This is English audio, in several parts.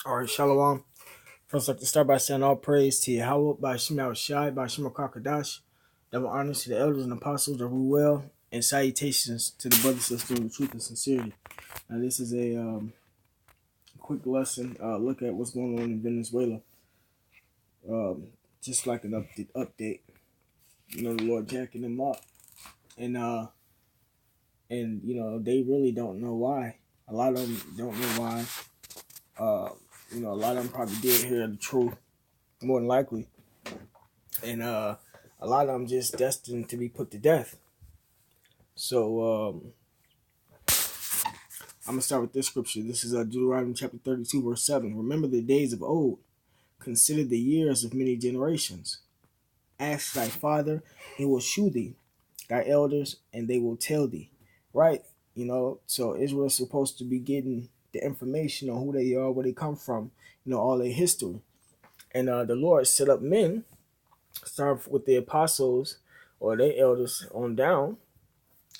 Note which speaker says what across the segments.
Speaker 1: All right, Shalom. First, I'd like to start by saying all praise to Yahweh, by Shema Shai, by Shema Kakadash. Double honors to the elders and apostles that rule well, and salutations to the brothers and sisters in truth and sincerity. Now, this is a quick lesson. Look at what's going on in Venezuela. Just like an update. You know, the Lord jacking them up, and you know they really don't know why. A lot of them don't know why. You know, a lot of them probably did hear the truth, more than likely. And a lot of them just destined to be put to death. So I'm gonna start with this scripture. This is Deuteronomy chapter 32, verse 7. Remember the days of old, consider the years of many generations. Ask thy father, he will shew thee, thy elders, and they will tell thee. Right? You know, so Israel's supposed to be getting the information on who they are, where they come from, you know, all their history. And the Lord set up men, start with the apostles or their elders on down,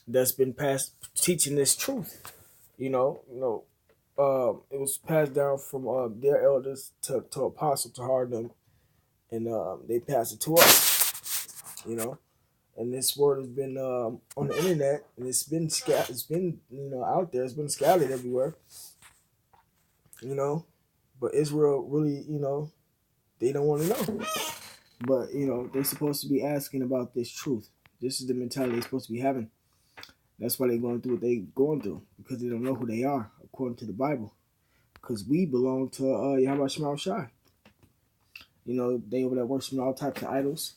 Speaker 1: that's been passed teaching this truth. It was passed down from their elders to apostle to harden them, and they passed it to us. You know, and this word has been on the internet, and it's been out there. It's been scattered everywhere. You know, but Israel really, they don't want to know. But they're supposed to be asking about this truth. This is the mentality they're supposed to be having. That's why they're going through what they're going through, because they don't know who they are according to the Bible. Because we belong to Yahweh Shema Shai. You know, they over there worshiping all types of idols,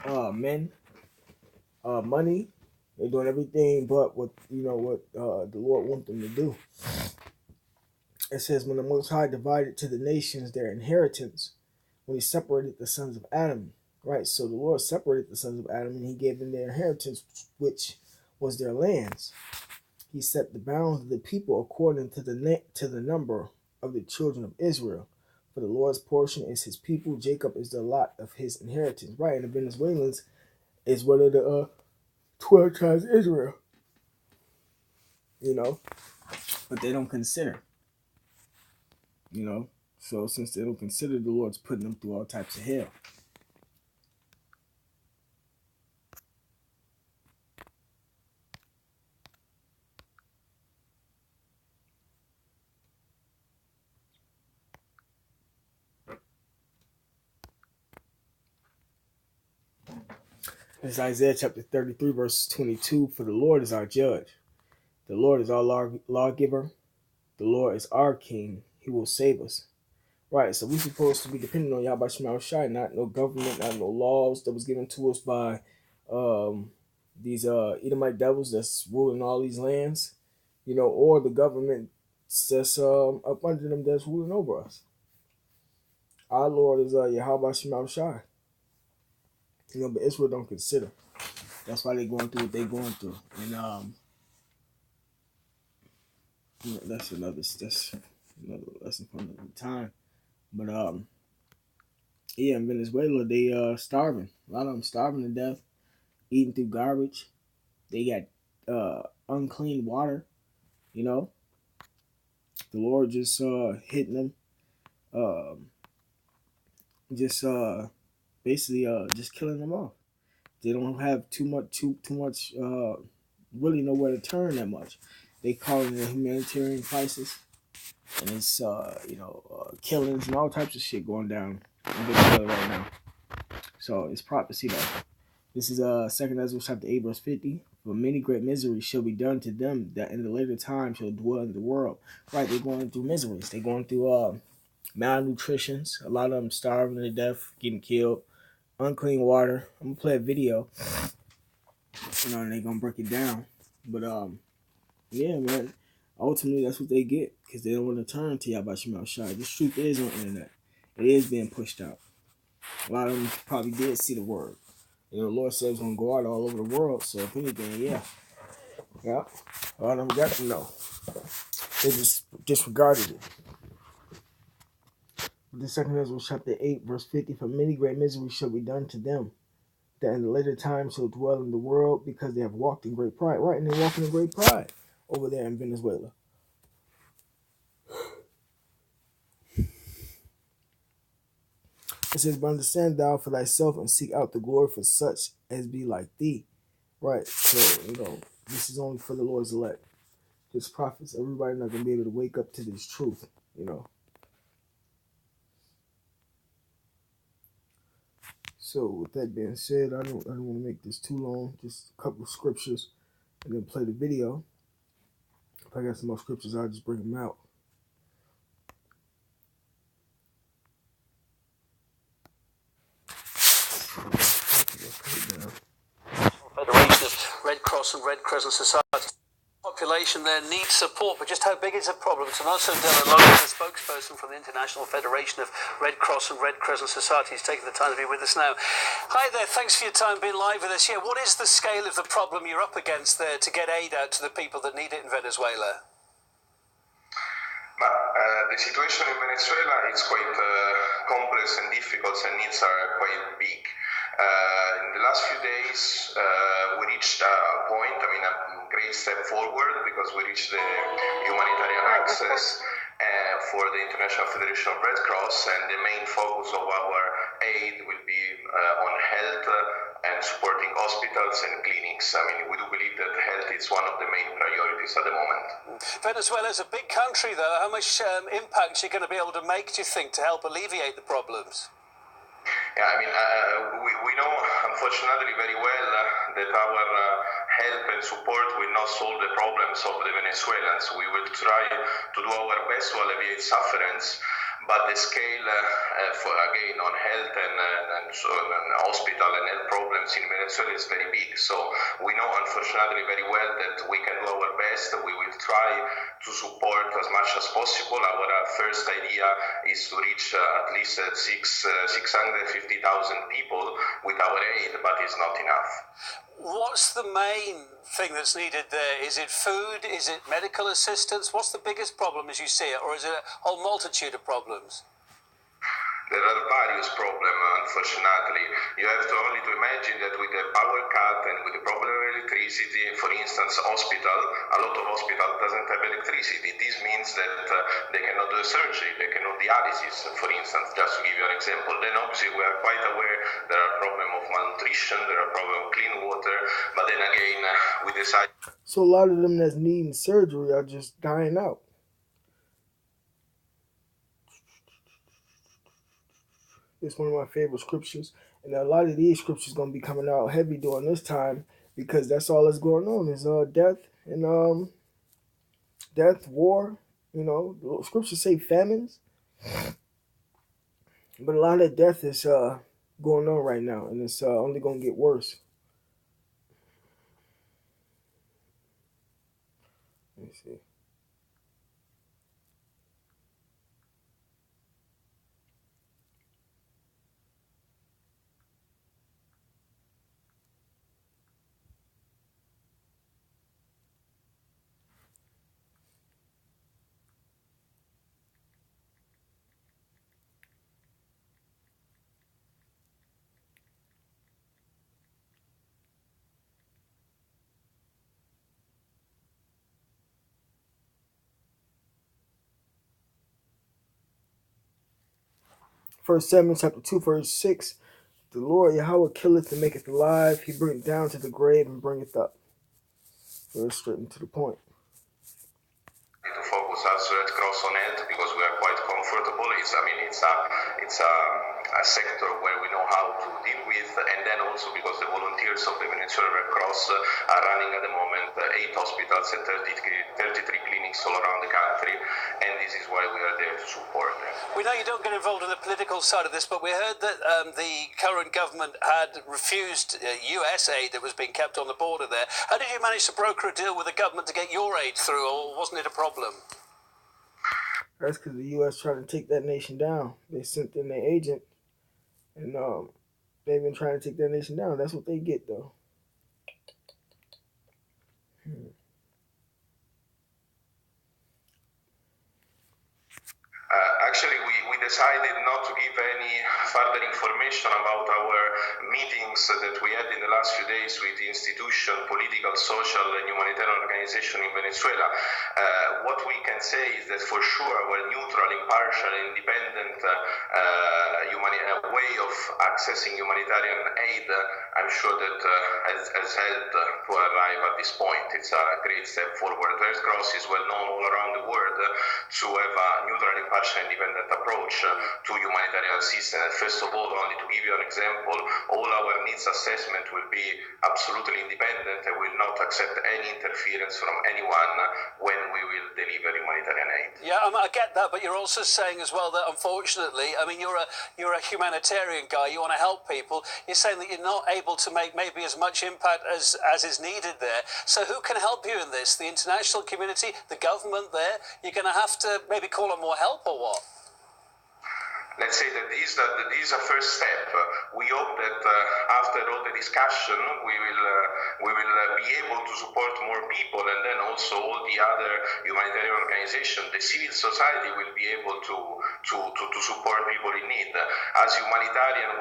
Speaker 1: men, money. They're doing everything but what the Lord wants them to do. It says, when the Most High divided to the nations their inheritance, when he separated the sons of Adam. Right, so the Lord separated the sons of Adam, and he gave them their inheritance, which was their lands. He set the bounds of the people according to the number of the children of Israel. For the Lord's portion is his people. Jacob is the lot of his inheritance. Right, and the Venezuelans is one of the 12 tribes of Israel. But they don't consider. So since they don't consider, the Lord's putting them through all types of hell. It's Isaiah chapter 33, verse 22. For the Lord is our judge. The Lord is our lawgiver. The Lord is our king. He will save us. Right, so we're supposed to be dependent on Yahweh Shema Shai, not no government, not no laws that was given to us by these Edomite devils that's ruling all these lands, or the government that's up under them that's ruling over us. Our Lord is Yahweh Shema Shai. But Israel don't consider. That's why they're going through what they're going through. And that's another lesson for another time. But in Venezuela they starving. A lot of them starving to death, eating through garbage. They got unclean water. The Lord just hitting them, just basically just killing them off. They don't have too much really nowhere to turn that much. They call it a humanitarian crisis, and it's killings and all types of shit going down in Venezuela right now. So it's prophecy though. This is 2 Ezra chapter 8 verse 50. For many great miseries shall be done to them that in the later time shall dwell in the world. Right, they're going through miseries. They're going through malnutrition. A lot of them starving to death, getting killed. Unclean water. I'm gonna play a video. And they're gonna break it down. But yeah, man. Ultimately, that's what they get because they don't want to turn to Yahweh Shema Shai. This truth is on the internet. It is being pushed out. A lot of them probably did see the word. The Lord says it's going to go out all over the world. So if anything, yeah. A lot of them got to know. They just disregarded it. The 2 Ezra chapter 8 verse 50. For many great miseries shall be done to them that in the later time shall dwell in the world because they have walked in great pride. Right, and they're walking in great pride over there in Venezuela. It says, but understand thou for thyself and seek out the glory for such as be like thee. Right. So, this is only for the Lord's elect. His prophets, everybody not going to be able to wake up to this truth, So with that being said, I don't want to make this too long. Just a couple of scriptures and then play the video. If I got some more scriptures, I'll just bring them out.
Speaker 2: Federation of Red Cross and Red Crescent Societies. Population there needs support, but just how big is the problem? Tomaso Della Loca, the spokesperson from the International Federation of Red Cross and Red Crescent Societies, taking the time to be with us now. Hi there, thanks for your time being live with us. Yeah, what is the scale of the problem you're up against there to get aid out to the people that need it in Venezuela?
Speaker 3: The situation in Venezuela is quite complex and difficult, and needs are quite big. In the last few days, we reached a point, a great step forward, because we reached the humanitarian access for the International Federation of Red Cross, and the main focus of our aid will be on health and supporting hospitals and clinics. We do believe that health is one of the main priorities at the moment.
Speaker 2: Venezuela is a big country, though. How much impact are you going to be able to make, do you think, to help alleviate the problems?
Speaker 3: Yeah, we know, unfortunately, very well that our help and support will not solve the problems of the Venezuelans. We will try to do our best to alleviate sufferance, but the scale, again, on health and hospital and health problems in Venezuela is very big. So we know, unfortunately, very well that we can do our best. We will try to support as much as possible. Our first idea is to reach at least 650,000 people with our aid, but it's not enough.
Speaker 2: What's the main thing that's needed there? Is it food? Is it medical assistance? What's the biggest problem as you see it? Or is it a whole multitude of problems?
Speaker 3: There are various problems, unfortunately. You have to only to imagine that with the power cut and with the problem of electricity, for instance, a lot of hospitals doesn't have electricity. This means that they cannot do surgery, they cannot dialysis, for instance, just to give you an example. Then obviously we are quite aware there are problems of malnutrition, there are problems of clean water, but then again, we decide...
Speaker 1: So a lot of them that's needing surgery are just dying out. It's one of my favorite scriptures, and a lot of these scriptures gonna be coming out heavy during this time, because that's all that's going on is death and war. The scriptures say famines, but a lot of death is going on right now, and it's only gonna get worse. Let me see. 1 Samuel chapter 2, verse 6. The Lord Yahweh killeth and maketh alive. He bringeth down to the grave and bringeth up. So it's straight to the point.
Speaker 3: To focus as Red Cross on it, because we are quite comfortable. It's a sector where we know how to deal with, and then also because the volunteers of the Venezuelan Red Cross are running at the moment 8 hospitals and 33 clinics all around the country, and this is why we are there to support them.
Speaker 2: We know you don't get involved in the political side of this, but we heard that the current government had refused US aid that was being kept on the border there. How did you manage to broker a deal with the government to get your aid through, or wasn't it a problem?
Speaker 1: That's because the U.S. trying to take that nation down. They sent in their agent, and they've been trying to take that nation down. That's what they get, though.
Speaker 3: Actually, we decided not to give any further information about our meetings that we had in the last few days with the institution, political, social, and humanitarian organization in Venezuela. What we can say is that for sure our neutral, impartial, independent way of accessing humanitarian aid, I'm sure that has helped to arrive at this point. It's a great step forward. Red Cross is well known all around the world to have a neutral, impartial, independent approach to humanitarian assistance. First of all, only to give you an example, all our needs assessment will be absolutely independent and will not accept any interference from anyone when we will deliver humanitarian aid.
Speaker 2: Yeah, I get that, but you're also saying as well that unfortunately, I mean, you're a humanitarian guy. You want to help people. You're saying that you're not able to make maybe as much impact as is needed there. So who can help you in this? The international community, the government there? You're going to have to maybe call on more help or what?
Speaker 3: Let's say that this is a first step. We hope that after all the discussion, we will be able to support more people, and then also all the other humanitarian organizations, the civil society will be able to support people in need. As humanitarian,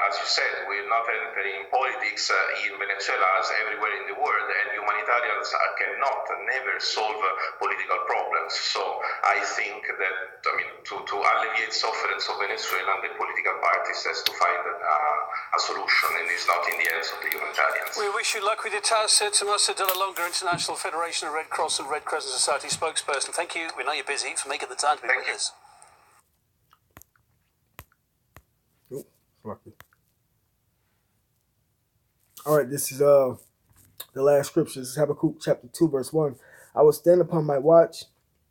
Speaker 3: as you said, will not enter in politics in Venezuela as everywhere in the world, and humanitarians cannot never solve political problems. So I think that to alleviate suffering of Venezuela, the political parties has to find a solution, and it's not in the hands of the humanitarians.
Speaker 2: We wish you luck with your task, Tommaso Della Longa, International Federation of Red Cross and Red Crescent Society spokesperson. Thank you. We know you're busy for making the time to be with us.
Speaker 1: All right, this is the last scripture. This is Habakkuk chapter 2, verse 1. I will stand upon my watch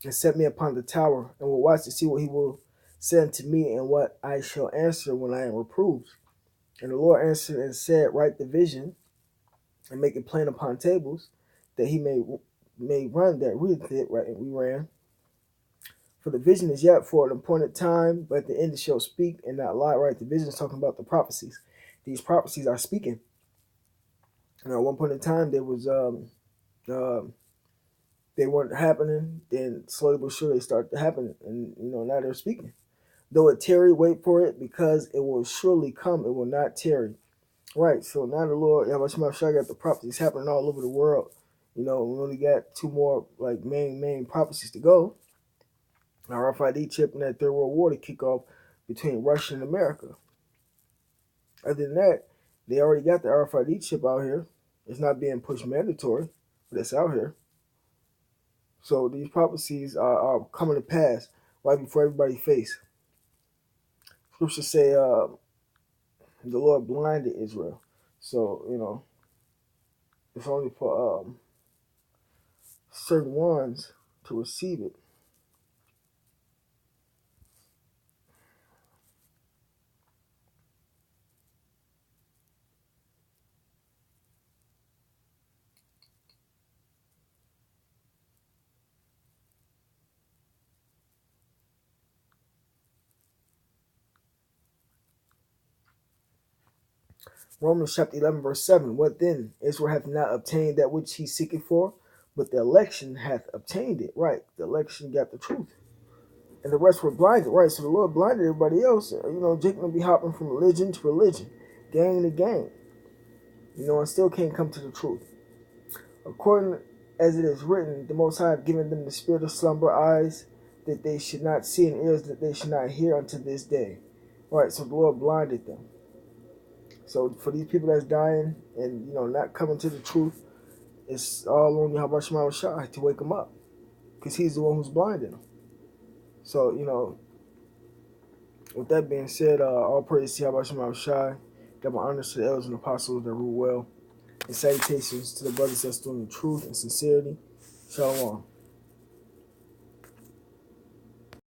Speaker 1: and set me upon the tower, and will watch to see what he will say unto me, and what I shall answer when I am reproved. And the Lord answered and said, write the vision, and make it plain upon tables, that he may run that readeth it. Right, and we ran. For the vision is yet for an appointed time, but at the end it shall speak and not lie. Right, the vision is talking about the prophecies. These prophecies are speaking. And at one point in time, there was they weren't happening. Then slowly but surely they started to happen, and now they're speaking. Though it tarry, wait for it, because it will surely come. It will not tarry. Right. So now the Lord, Yahweh Shai, got the prophecies happening all over the world. We only got two more main prophecies to go. Our RFID chip and that Third World War to kick off between Russia and America. Other than that, they already got the RFID chip out here. It's not being pushed mandatory, but it's out here. So these prophecies are coming to pass right before everybody's face. Scriptures say the Lord blinded Israel. So, it's only for certain ones to receive it. Romans chapter 11, verse 7. What then? Israel hath not obtained that which he seeketh for, but the election hath obtained it. Right. The election got the truth. And the rest were blinded. Right. So the Lord blinded everybody else. Jacob will be hopping from religion to religion, gang to gang. And still can't come to the truth. According as it is written, the Most High hath given them the spirit of slumber, eyes that they should not see, and ears that they should not hear unto this day. Right. So the Lord blinded them. So for these people that's dying and not coming to the truth, it's all on Yahweh Shai to wake them up, because he's the one who's blinding them. So with that being said, all praise to Yahweh Shai. Got my honors to the elders and apostles that rule well, and salutations to the brothers that's doing the truth and sincerity. Shalom.